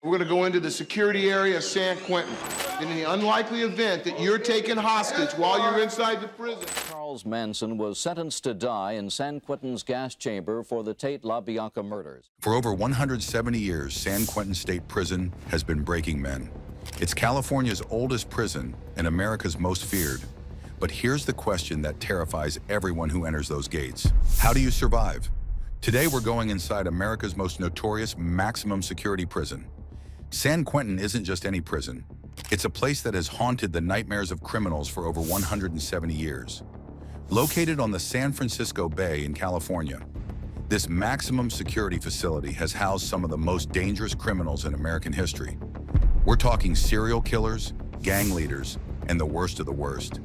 We're going to go into the security area of San Quentin. In the unlikely event that you're taken hostage while you're inside the prison. Charles Manson was sentenced to die in San Quentin's gas chamber for the Tate LaBianca murders. For over 170 years, San Quentin State Prison has been breaking men. It's California's oldest prison and America's most feared. But here's the question that terrifies everyone who enters those gates. How do you survive? Today, we're going inside America's most notorious maximum security prison. San Quentin isn't just any prison. It's a place that has haunted the nightmares of criminals for over 170 years. Located on the San Francisco Bay in California, this maximum security facility has housed some of the most dangerous criminals in American history. We're talking serial killers, gang leaders, and the worst of the worst.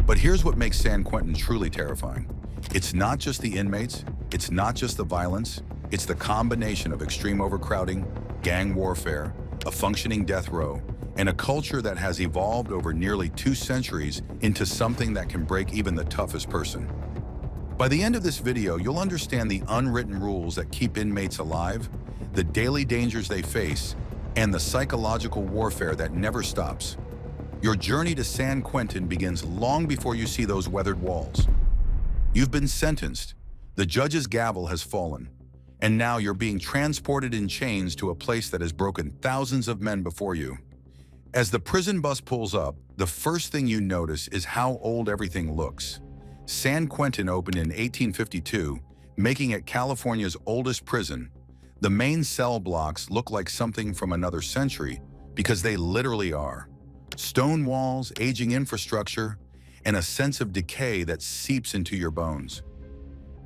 But here's what makes San Quentin truly terrifying. It's not just the inmates, it's not just the violence, it's the combination of extreme overcrowding, gang warfare, a functioning death row, and a culture that has evolved over nearly 2 centuries into something that can break even the toughest person. By the end of this video, you'll understand the unwritten rules that keep inmates alive, the daily dangers they face, and the psychological warfare that never stops. Your journey to San Quentin begins long before you see those weathered walls. You've been sentenced, the judge's gavel has fallen, and now you're being transported in chains to a place that has broken thousands of men before you. As the prison bus pulls up, the first thing you notice is how old everything looks. San Quentin opened in 1852, making it California's oldest prison. The main cell blocks look like something from another century because they literally are. Stone walls, aging infrastructure, and a sense of decay that seeps into your bones.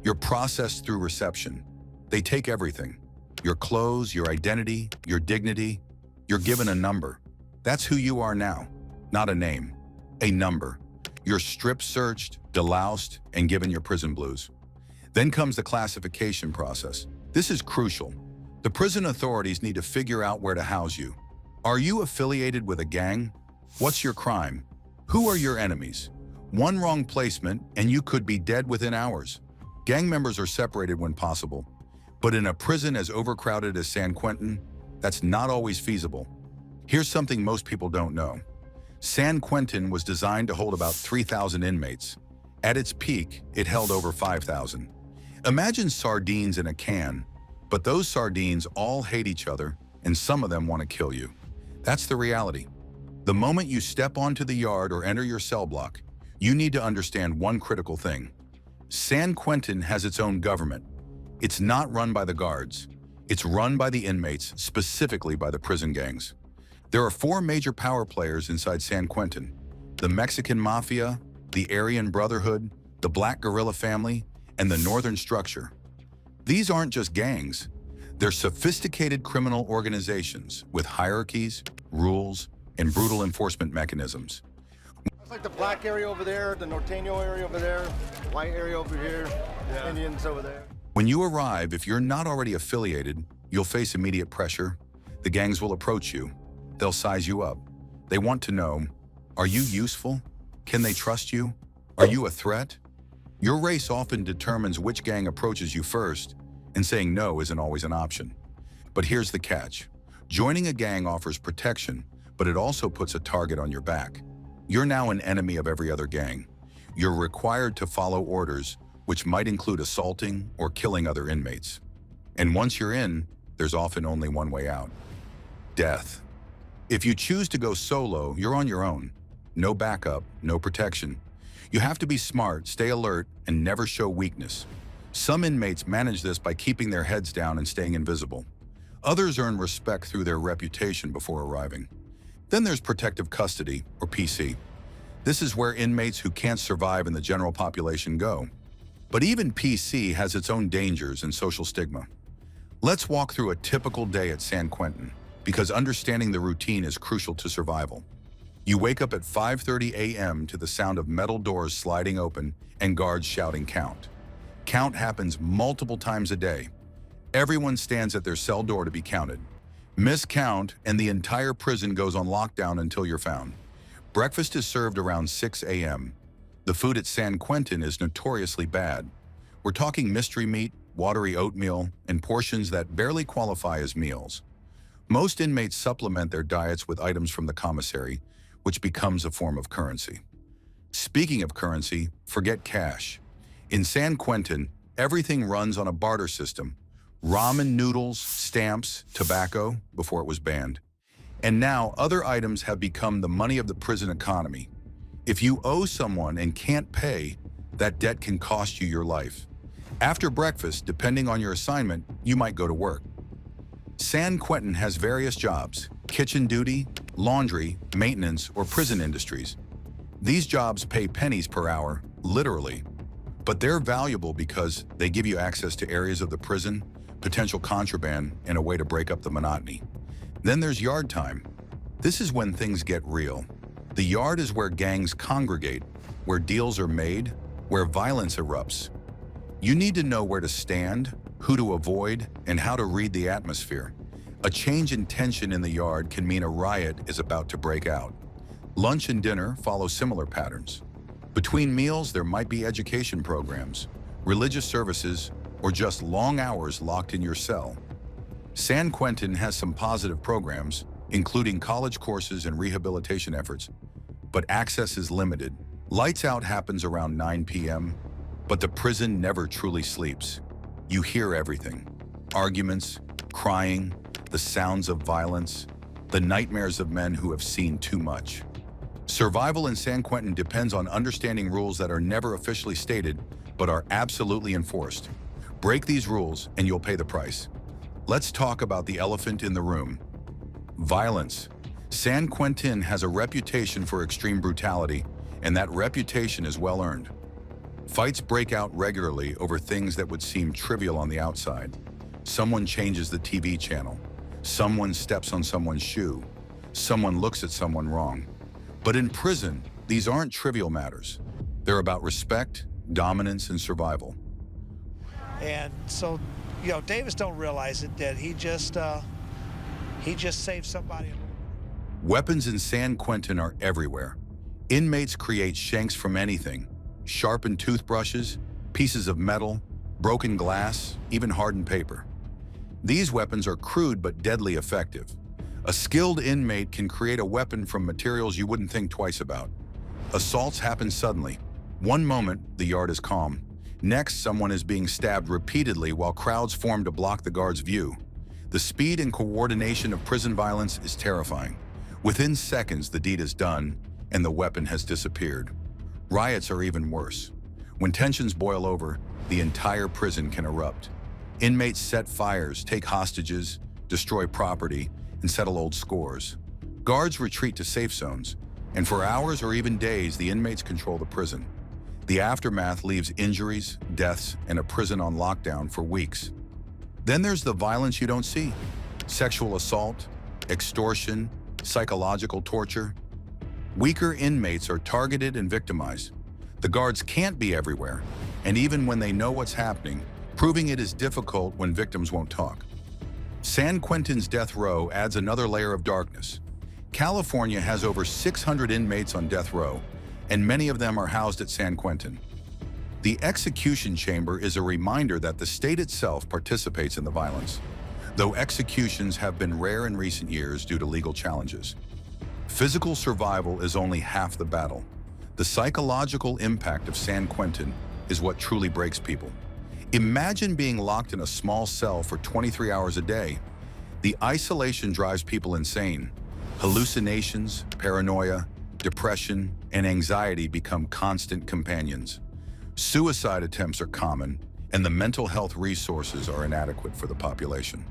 You're processed through reception. They take everything. Your clothes, your identity, your dignity. You're given a number. That's who you are now, not a name, a number. You're strip-searched, deloused, and given your prison blues. Then comes the classification process. This is crucial. The prison authorities need to figure out where to house you. Are you affiliated with a gang? What's your crime? Who are your enemies? One wrong placement, and you could be dead within hours. Gang members are separated when possible. But in a prison as overcrowded as San Quentin, that's not always feasible. Here's something most people don't know. San Quentin was designed to hold about 3,000 inmates. At its peak, it held over 5,000. Imagine sardines in a can, but those sardines all hate each other, and some of them want to kill you. That's the reality. The moment you step onto the yard or enter your cell block, you need to understand one critical thing. San Quentin has its own government. It's not run by the guards. It's run by the inmates, specifically by the prison gangs. There are 4 major power players inside San Quentin: the Mexican Mafia, the Aryan Brotherhood, the Black Guerrilla Family, and the Northern Structure. These aren't just gangs. They're sophisticated criminal organizations with hierarchies, rules, and brutal enforcement mechanisms. It's like the black area over there, the Norteño area over there, white area over here, Indians over there. When you arrive, if you're not already affiliated, you'll face immediate pressure. The gangs will approach you. They'll size you up. They want to know, are you useful? Can they trust you? Are you a threat? Your race often determines which gang approaches you first, and saying no isn't always an option. But here's the catch. Joining a gang offers protection, but it also puts a target on your back. You're now an enemy of every other gang. You're required to follow orders, which might include assaulting or killing other inmates. And once you're in, there's often only one way out: death. If you choose to go solo, you're on your own. No backup, no protection. You have to be smart, stay alert, and never show weakness. Some inmates manage this by keeping their heads down and staying invisible. Others earn respect through their reputation before arriving. Then there's protective custody, or PC. This is where inmates who can't survive in the general population go. But even PC has its own dangers and social stigma. Let's walk through a typical day at San Quentin, because understanding the routine is crucial to survival. You wake up at 5:30 a.m. to the sound of metal doors sliding open and guards shouting count. Count happens multiple times a day. Everyone stands at their cell door to be counted. Miss count and the entire prison goes on lockdown until you're found. Breakfast is served around 6 a.m. The food at San Quentin is notoriously bad. We're talking mystery meat, watery oatmeal, and portions that barely qualify as meals. Most inmates supplement their diets with items from the commissary, which becomes a form of currency. Speaking of currency, forget cash. In San Quentin, everything runs on a barter system. Ramen noodles, stamps, tobacco, before it was banned. And now other items have become the money of the prison economy. If you owe someone and can't pay, that debt can cost you your life. After breakfast, depending on your assignment, you might go to work. San Quentin has various jobs: kitchen duty, laundry, maintenance, or prison industries. These jobs pay pennies per hour, literally, but they're valuable because they give you access to areas of the prison, potential contraband, and a way to break up the monotony. Then there's yard time. This is when things get real. The yard is where gangs congregate, where deals are made, where violence erupts. You need to know where to stand, who to avoid, and how to read the atmosphere. A change in tension in the yard can mean a riot is about to break out. Lunch and dinner follow similar patterns. Between meals, there might be education programs, religious services, or just long hours locked in your cell. San Quentin has some positive programs, including college courses and rehabilitation efforts, but access is limited. Lights out happens around 9 p.m., but the prison never truly sleeps. You hear everything: arguments, crying, the sounds of violence, the nightmares of men who have seen too much. Survival in San Quentin depends on understanding rules that are never officially stated, but are absolutely enforced. Break these rules and you'll pay the price. Let's talk about the elephant in the room: violence. San Quentin has a reputation for extreme brutality, and that reputation is well earned. Fights break out regularly over things that would seem trivial on the outside. Someone changes the TV channel. Someone steps on someone's shoe. Someone looks at someone wrong. But in prison, these aren't trivial matters. They're about respect, dominance, and survival. And so, Davis don't realize it, that he just saved somebody. Weapons in San Quentin are everywhere. Inmates create shanks from anything: sharpened toothbrushes, pieces of metal, broken glass, even hardened paper. These weapons are crude but deadly effective. A skilled inmate can create a weapon from materials you wouldn't think twice about. Assaults happen suddenly. One moment, the yard is calm. Next, someone is being stabbed repeatedly while crowds form to block the guard's view. The speed and coordination of prison violence is terrifying. Within seconds, the deed is done, and the weapon has disappeared. Riots are even worse. When tensions boil over, the entire prison can erupt. Inmates set fires, take hostages, destroy property, and settle old scores. Guards retreat to safe zones, and for hours or even days, the inmates control the prison. The aftermath leaves injuries, deaths, and a prison on lockdown for weeks. Then there's the violence you don't see: sexual assault, extortion, psychological torture. Weaker inmates are targeted and victimized. The guards can't be everywhere, and even when they know what's happening, proving it is difficult when victims won't talk. San Quentin's death row adds another layer of darkness. California has over 600 inmates on death row, and many of them are housed at San Quentin. The execution chamber is a reminder that the state itself participates in the violence, though executions have been rare in recent years due to legal challenges. Physical survival is only half the battle. The psychological impact of San Quentin is what truly breaks people. Imagine being locked in a small cell for 23 hours a day. The isolation drives people insane. Hallucinations, paranoia, depression, and anxiety become constant companions. Suicide attempts are common, and the mental health resources are inadequate for the population.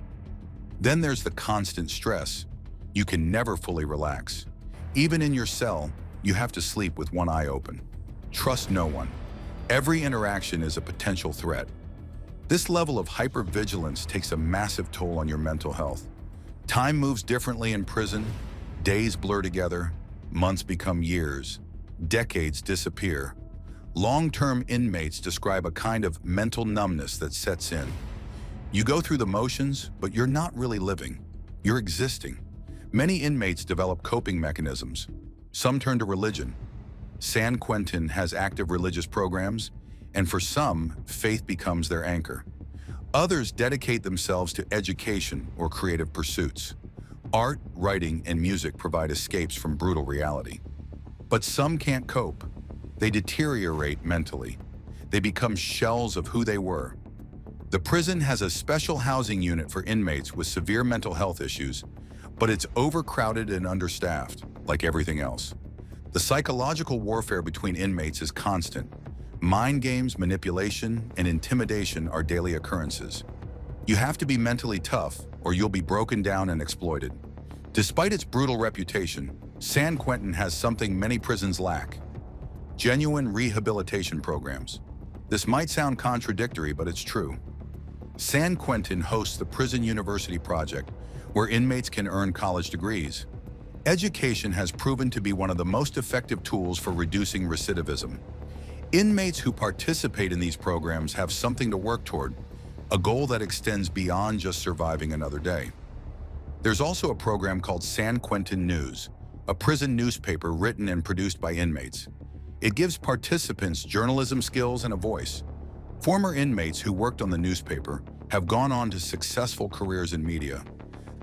Then there's the constant stress. You can never fully relax. Even in your cell, you have to sleep with one eye open. Trust no one. Every interaction is a potential threat. This level of hypervigilance takes a massive toll on your mental health. Time moves differently in prison. Days blur together. Months become years. Decades disappear. Long-term inmates describe a kind of mental numbness that sets in. You go through the motions, but you're not really living. You're existing. Many inmates develop coping mechanisms. Some turn to religion. San Quentin has active religious programs, and for some, faith becomes their anchor. Others dedicate themselves to education or creative pursuits. Art, writing, and music provide escapes from brutal reality. But some can't cope. They deteriorate mentally. They become shells of who they were. The prison has a special housing unit for inmates with severe mental health issues, but it's overcrowded and understaffed, like everything else. The psychological warfare between inmates is constant. Mind games, manipulation, and intimidation are daily occurrences. You have to be mentally tough, or you'll be broken down and exploited. Despite its brutal reputation, San Quentin has something many prisons lack: genuine rehabilitation programs. This might sound contradictory, but it's true. San Quentin hosts the Prison University Project, where inmates can earn college degrees. Education has proven to be one of the most effective tools for reducing recidivism. Inmates who participate in these programs have something to work toward, a goal that extends beyond just surviving another day. There's also a program called San Quentin News, a prison newspaper written and produced by inmates. It gives participants journalism skills and a voice. Former inmates who worked on the newspaper have gone on to successful careers in media.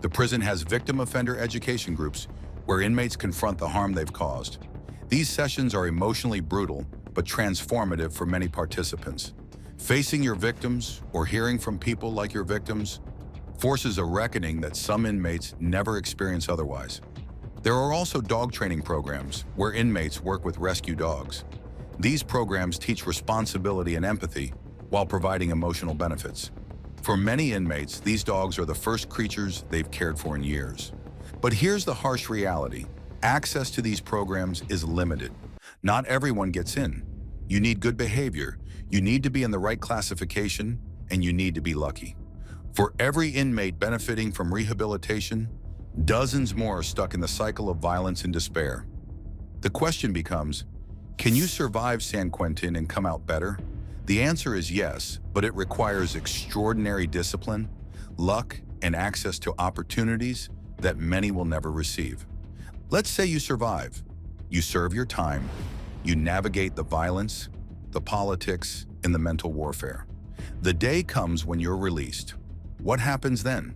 The prison has victim offender education groups where inmates confront the harm they've caused. These sessions are emotionally brutal, but transformative for many participants. Facing your victims or hearing from people like your victims forces a reckoning that some inmates never experience otherwise. There are also dog training programs where inmates work with rescue dogs. These programs teach responsibility and empathy while providing emotional benefits. For many inmates, these dogs are the first creatures they've cared for in years. But here's the harsh reality. Access to these programs is limited. Not everyone gets in. You need good behavior, you need to be in the right classification, and you need to be lucky. For every inmate benefiting from rehabilitation, dozens more are stuck in the cycle of violence and despair. The question becomes, can you survive San Quentin and come out better? The answer is yes, but it requires extraordinary discipline, luck, and access to opportunities that many will never receive. Let's say you survive. You serve your time. You navigate the violence, the politics, and the mental warfare. The day comes when you're released. What happens then?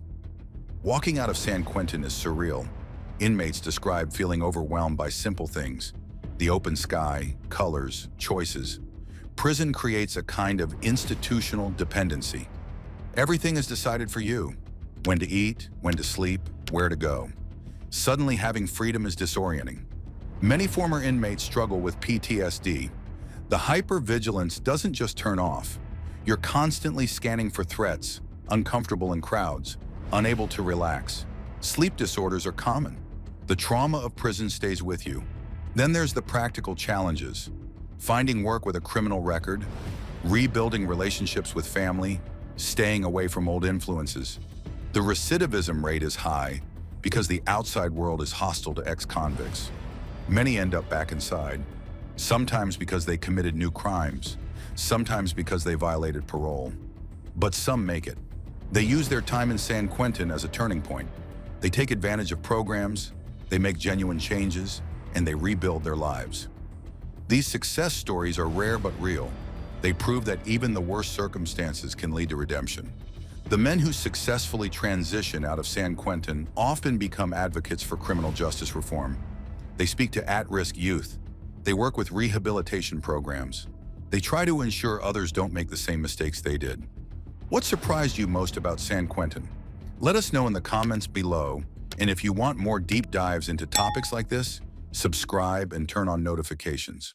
Walking out of San Quentin is surreal. Inmates describe feeling overwhelmed by simple things: the open sky, colors, choices. Prison creates a kind of institutional dependency. Everything is decided for you: when to eat, when to sleep, where to go. Suddenly having freedom is disorienting. Many former inmates struggle with PTSD. The hypervigilance doesn't just turn off. You're constantly scanning for threats, uncomfortable in crowds, unable to relax. Sleep disorders are common. The trauma of prison stays with you. Then there's the practical challenges: finding work with a criminal record, rebuilding relationships with family, staying away from old influences. The recidivism rate is high because the outside world is hostile to ex-convicts. Many end up back inside, sometimes because they committed new crimes, sometimes because they violated parole. But some make it. They use their time in San Quentin as a turning point. They take advantage of programs, they make genuine changes, and they rebuild their lives. These success stories are rare but real. They prove that even the worst circumstances can lead to redemption. The men who successfully transition out of San Quentin often become advocates for criminal justice reform. They speak to at-risk youth. They work with rehabilitation programs. They try to ensure others don't make the same mistakes they did. What surprised you most about San Quentin? Let us know in the comments below, and if you want more deep dives into topics like this, subscribe and turn on notifications.